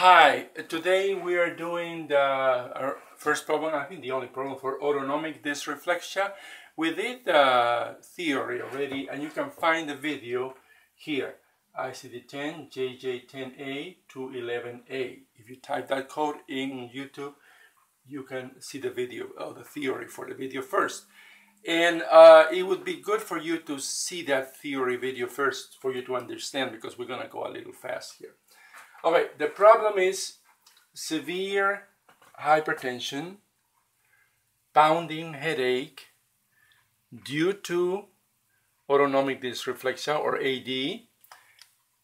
Hi, today we are doing our first problem, I think the only problem for autonomic dysreflexia. We did the theory already, and you can find the video here, ICD-10 JJ-10A-212-03. If you type that code in YouTube, you can see the video, the theory for the video first. And it would be good for you to see that theory video first for you to understand, because we're going to go a little fast here. Okay, the problem is severe hypertension, pounding headache due to autonomic dysreflexia or AD,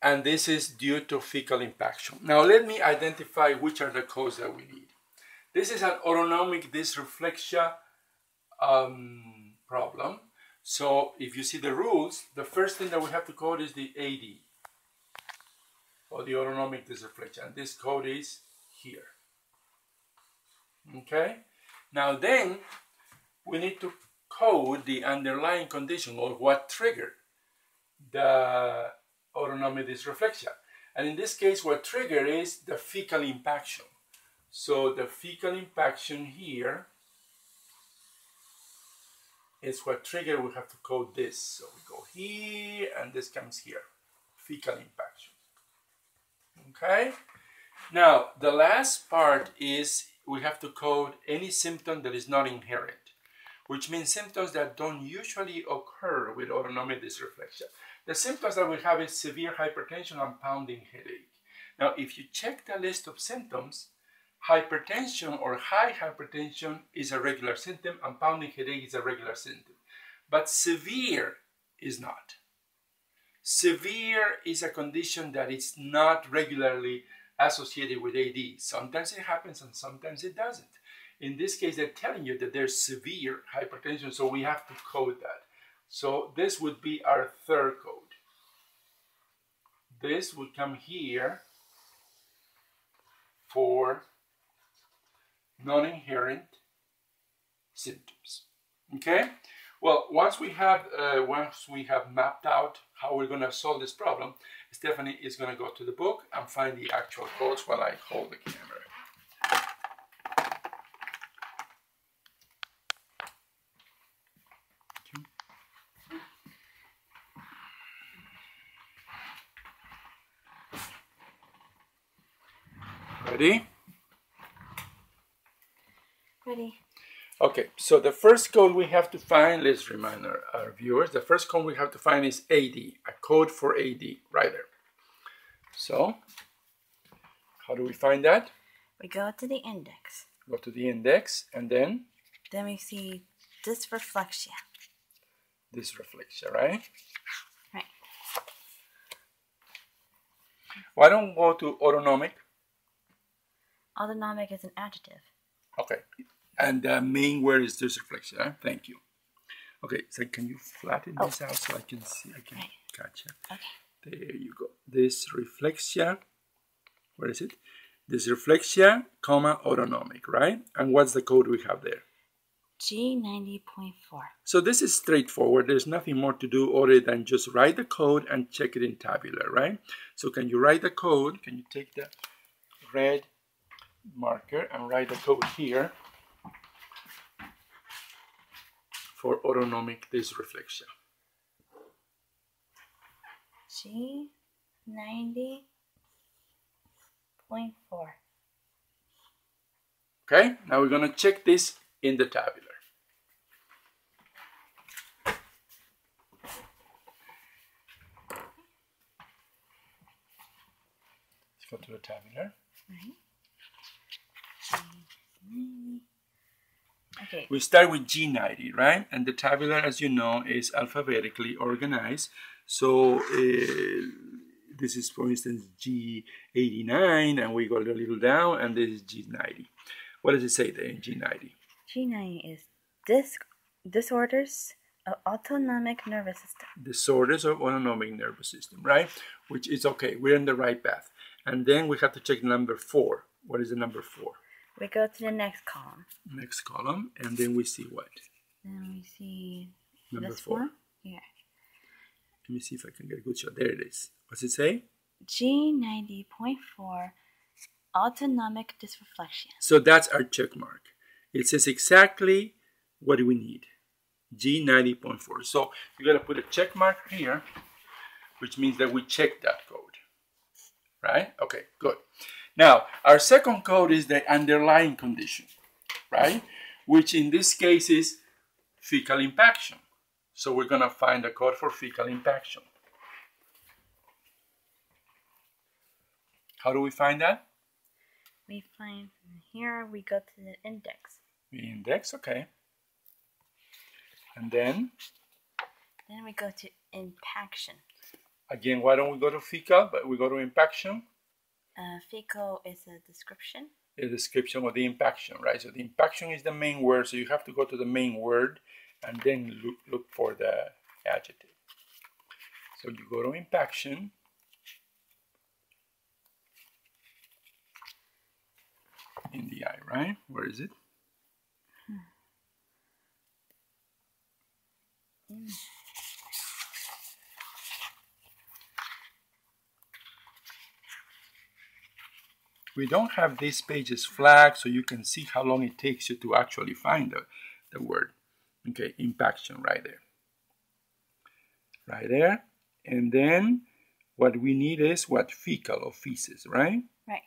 and this is due to fecal impaction. Now let me identify which are the codes that we need. This is an autonomic dysreflexia problem. So if you see the rules, the first thing that we have to code is the AD, or the autonomic dysreflexia, and this code is here. Okay? Now then, we need to code the underlying condition, or what triggered the autonomic dysreflexia. And in this case, what triggered is the fecal impaction. So the fecal impaction here is what triggered. We have to code this. So we go here, and this comes here, fecal impaction. Okay, now the last part is we have to code any symptom that is not inherent, which means symptoms that don't usually occur with autonomic dysreflexia. The symptoms that we have is severe hypertension and pounding headache. Now, if you check the list of symptoms, hypertension or high hypertension is a regular symptom, and pounding headache is a regular symptom, but severe is not. Severe is a condition that is not regularly associated with AD. Sometimes it happens and sometimes it doesn't. In this case, they're telling you that there's severe hypertension, so we have to code that. So this would be our third code. This would come here for non-inherent symptoms. Okay? Well, once we have mapped out how we're going to solve this problem, Stephanie is going to go to the book and find the actual codes while I hold the camera. Ready? Ready. Okay, so the first code we have to find, let's remind our viewers, the first code we have to find is AD, a code for AD, right there. So, how do we find that? We go to the index. Go to the index, and then? Then we see dysreflexia. Dysreflexia, right? Right. Why don't we go to autonomic? Autonomic is an adjective. Okay. And the main word is dysreflexia. Huh? Thank you. Okay, so can you flatten this out so I can see? I can catch it. Okay. There you go. Dysreflexia. Where is it? Dysreflexia, comma, autonomic, right? And what's the code we have there? G90.4. So this is straightforward. There's nothing more to do other than just write the code and check it in tabular, right? So can you write the code? Can you take the red marker and write the code here for autonomic dysreflexia? G90.4. Okay, now we're going to check this in the tabular. Let's go to the tabular. Right. G90. Okay. We start with G90, right? And the tabular, as you know, is alphabetically organized. So this is, for instance, G89, and we go a little down, and this is G90. What does it say there in G90? G90 is disorders of autonomic nervous system. Disorders of autonomic nervous system, right? Which is okay. We're in the right path. And then we have to check number 4. What is the number 4? We go to the next column. Next column, and then we see what? Then we see number this 4. one. Yeah. Let me see if I can get a good shot. There it is. What's it say? G90.4 Autonomic dysreflection. So that's our check mark. It says exactly what we need. G90.4. So you got to put a check mark here, which means that we checked that code. Right? Okay, good. Now, our second code is the underlying condition, right? Which in this case is fecal impaction. So we're going to find the code for fecal impaction. How do we find that? We find from here, we go to the index. The index, okay. And then we go to impaction. Again, why don't we go to fecal, but we go to impaction? Fecal is a description. A description of the impaction, right? So the impaction is the main word, so you have to go to the main word and then look for the adjective. So you go to impaction. In the eye, right? Where is it? We don't have these pages flagged so you can see how long it takes you to actually find the word. Okay, impaction right there. Right there. And then what we need is what? Fecal or feces, right? Right.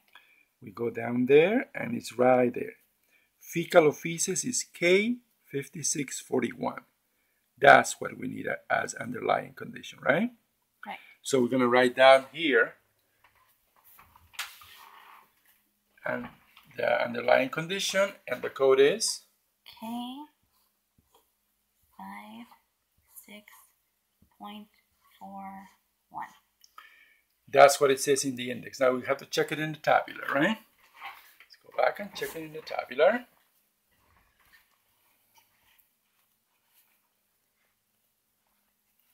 We go down there and it's right there. Fecal or feces is K5641. That's what we need as underlying condition, right? Right. So we're going to write down here and the underlying condition, and the code is K56.41. That's what it says in the index. Now we have to check it in the tabular, right? Let's go back and check it in the tabular.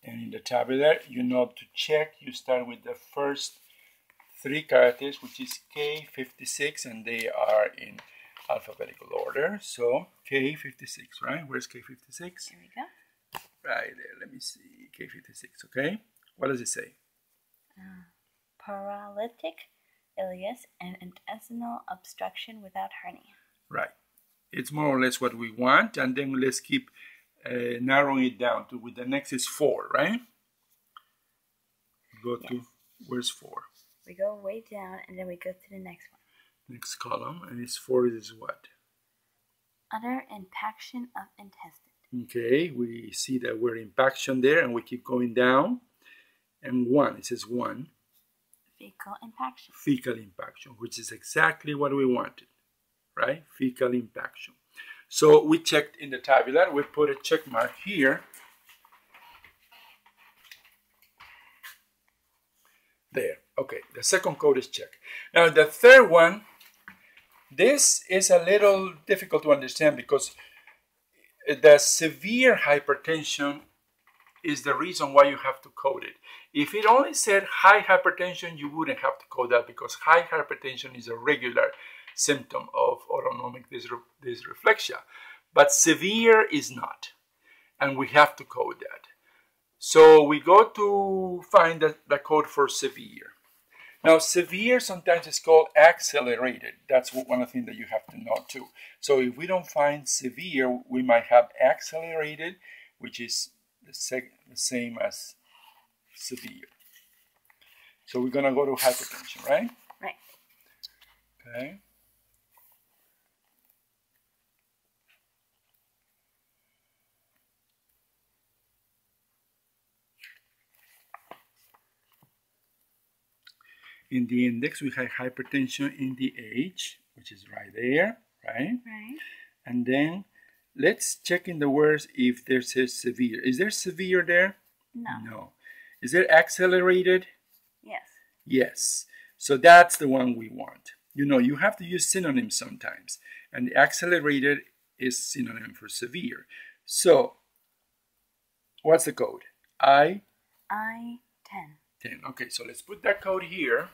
And in the tabular, you know to check, you start with the first 3 characters, which is K56, and they are in alphabetical order. So K56, right? Where's K56? Here we go. Right there. Let me see. K56, okay? What does it say? Paralytic ileus and intestinal obstruction without hernia. Right. It's more or less what we want, and then let's keep narrowing it down to, with the next is 4, right? Go to, where's 4? We go way down and then we go to the next one. Next column, and it's 4 is what? Utter impaction of intestine. Okay, we see that word impaction there, and we keep going down. And 1, it says 1. Fecal impaction. Fecal impaction, which is exactly what we wanted, right? Fecal impaction. So we checked in the tabular, we put a check mark here. There, okay, the second code is checked. Now the third one, this is a little difficult to understand because the severe hypertension is the reason why you have to code it. If it only said high hypertension, you wouldn't have to code that because high hypertension is a regular symptom of autonomic dysreflexia, but severe is not, and we have to code that. So we go to find the code for severe. Now severe sometimes is called accelerated. That's one of the things that you have to know too. So if we don't find severe, we might have accelerated, which is the same as severe. So we're going to go to hypertension, right? Right. Okay. In the index, we have hypertension in the H, which is right there, right? Right. And then let's check in the words if there says severe. Is there severe there? No. No. Is there accelerated? Yes. Yes. So that's the one we want. You know, you have to use synonyms sometimes. And accelerated is synonym for severe. So, what's the code? I-10. Okay, so let's put that code here.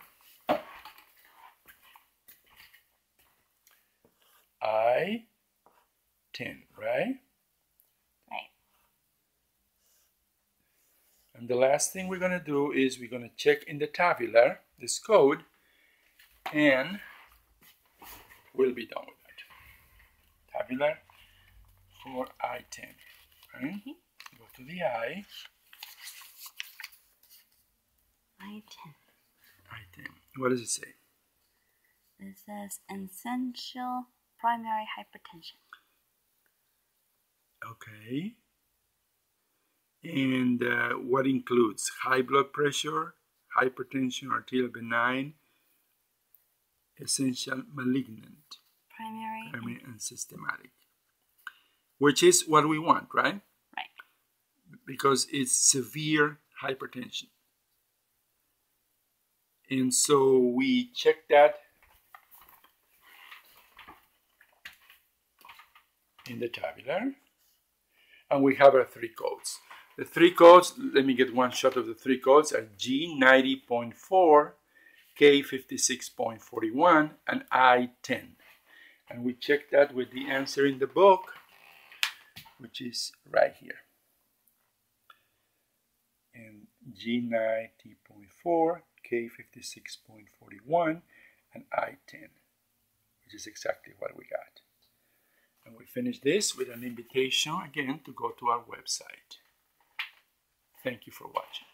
I-10, right? Right. And the last thing we're going to do is we're going to check in the tabular this code, and we'll be done with that. Tabular for I-10. Right? Go to the I. I-10. I-10. What does it say? It says essential primary hypertension. Okay. And what includes high blood pressure, hypertension, arterial benign, essential malignant, primary and systematic, which is what we want, right? Right. Because it's severe hypertension. And so we check that in the tabular, and we have our 3 codes. The 3 codes, let me get one shot of the 3 codes, are G90.4, K56.41, and I10. And we check that with the answer in the book, which is right here. And G90.4, K56.41, and I10, which is exactly what we got. And we finish this with an invitation again to go to our website. Thank you for watching.